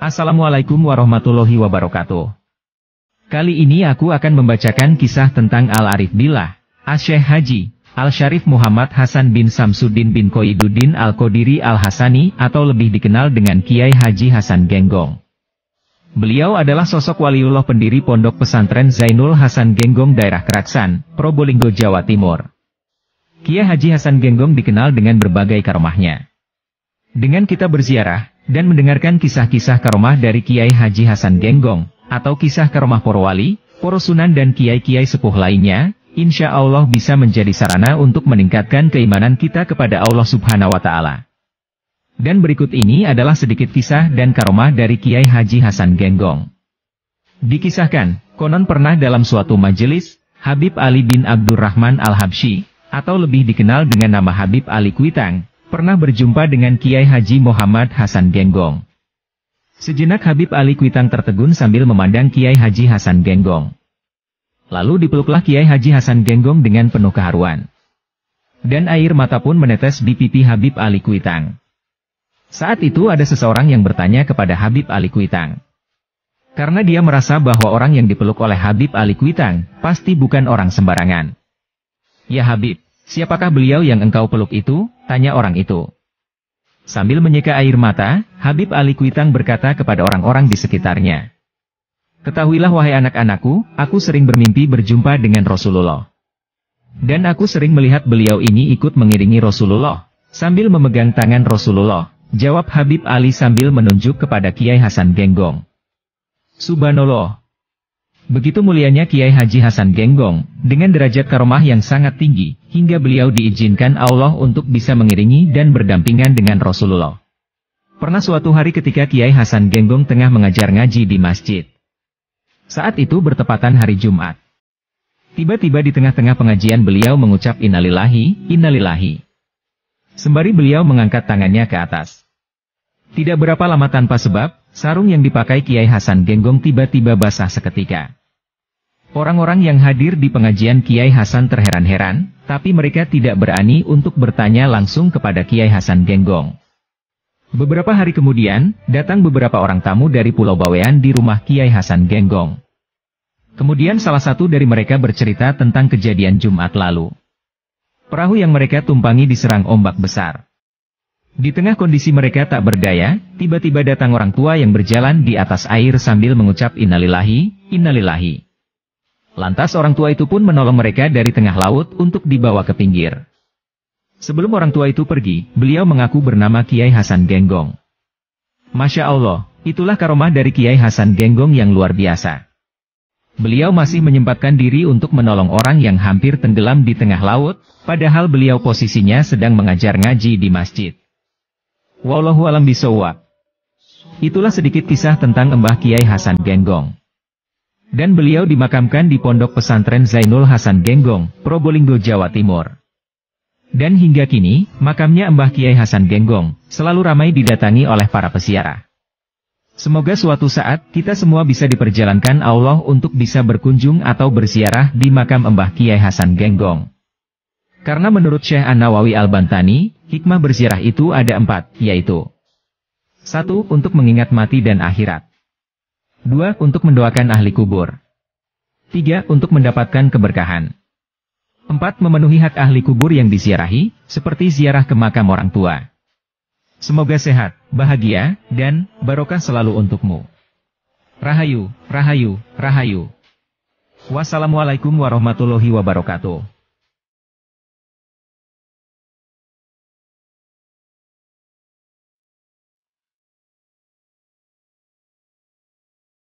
Assalamualaikum warahmatullahi wabarakatuh. Kali ini aku akan membacakan kisah tentang Al-Arif Billah, Asy-Syaikh Haji Al-Syarif Muhammad Hasan bin Samsuddin bin Koiduddin Al-Qadiri Al-Hasani atau lebih dikenal dengan Kiai Haji Hasan Genggong. Beliau adalah sosok waliullah pendiri Pondok Pesantren Zainul Hasan Genggong daerah Keraksan, Probolinggo, Jawa Timur. Kiai Haji Hasan Genggong dikenal dengan berbagai karomahnya. Dengan kita berziarah dan mendengarkan kisah-kisah karomah dari Kiai Haji Hasan Genggong, atau kisah karomah para wali, para sunan dan kiai-kiai sepuh lainnya, insya Allah bisa menjadi sarana untuk meningkatkan keimanan kita kepada Allah Subhanahu wa Ta'ala. Dan berikut ini adalah sedikit kisah dan karomah dari Kiai Haji Hasan Genggong. Dikisahkan, konon pernah dalam suatu majelis, Habib Ali bin Abdurrahman Al-Habsyi, atau lebih dikenal dengan nama Habib Ali Kuitang, pernah berjumpa dengan Kiai Haji Muhammad Hasan Genggong. Sejenak Habib Ali Kuitang tertegun sambil memandang Kiai Haji Hasan Genggong. Lalu dipeluklah Kiai Haji Hasan Genggong dengan penuh keharuan. Dan air mata pun menetes di pipi Habib Ali Kuitang. Saat itu ada seseorang yang bertanya kepada Habib Ali Kuitang. Karena dia merasa bahwa orang yang dipeluk oleh Habib Ali Kuitang, pasti bukan orang sembarangan. "Ya Habib, siapakah beliau yang engkau peluk itu?" tanya orang itu. Sambil menyeka air mata, Habib Ali Kuitang berkata kepada orang-orang di sekitarnya. "Ketahuilah wahai anak-anakku, aku sering bermimpi berjumpa dengan Rasulullah. Dan aku sering melihat beliau ini ikut mengiringi Rasulullah, sambil memegang tangan Rasulullah," jawab Habib Ali sambil menunjuk kepada Kiai Hasan Genggong. Subhanallah. Begitu mulianya Kiai Haji Hasan Genggong, dengan derajat karomah yang sangat tinggi, hingga beliau diizinkan Allah untuk bisa mengiringi dan berdampingan dengan Rasulullah. Pernah suatu hari ketika Kiai Hasan Genggong tengah mengajar ngaji di masjid. Saat itu bertepatan hari Jumat. Tiba-tiba di tengah-tengah pengajian beliau mengucap innalillahi, innalillahi. Sembari beliau mengangkat tangannya ke atas. Tidak berapa lama tanpa sebab, sarung yang dipakai Kiai Hasan Genggong tiba-tiba basah seketika. Orang-orang yang hadir di pengajian Kiai Hasan terheran-heran, tapi mereka tidak berani untuk bertanya langsung kepada Kiai Hasan Genggong. Beberapa hari kemudian, datang beberapa orang tamu dari Pulau Bawean di rumah Kiai Hasan Genggong. Kemudian salah satu dari mereka bercerita tentang kejadian Jumat lalu. Perahu yang mereka tumpangi diserang ombak besar. Di tengah kondisi mereka tak berdaya, tiba-tiba datang orang tua yang berjalan di atas air sambil mengucap innalillahi, innalillahi. Lantas orang tua itu pun menolong mereka dari tengah laut untuk dibawa ke pinggir. Sebelum orang tua itu pergi, beliau mengaku bernama Kiai Hasan Genggong. Masya Allah, itulah karomah dari Kiai Hasan Genggong yang luar biasa. Beliau masih menyempatkan diri untuk menolong orang yang hampir tenggelam di tengah laut, padahal beliau posisinya sedang mengajar ngaji di masjid. Wallahu a'lam bishawab. Itulah sedikit kisah tentang Mbah Kiai Hasan Genggong. Dan beliau dimakamkan di Pondok Pesantren Zainul Hasan Genggong, Probolinggo, Jawa Timur. Dan hingga kini, makamnya Mbah Kiai Hasan Genggong selalu ramai didatangi oleh para peziarah. Semoga suatu saat kita semua bisa diperjalankan Allah untuk bisa berkunjung atau berziarah di makam Mbah Kiai Hasan Genggong. Karena menurut Syekh An-Nawawi Al-Bantani, hikmah berziarah itu ada 4, yaitu 1. Untuk mengingat mati dan akhirat. 2. Untuk mendoakan ahli kubur. 3. Untuk mendapatkan keberkahan. 4. Memenuhi hak ahli kubur yang diziarahi, seperti ziarah ke makam orang tua. Semoga sehat, bahagia, dan barokah selalu untukmu. Rahayu, rahayu, rahayu. Wassalamualaikum warahmatullahi wabarakatuh.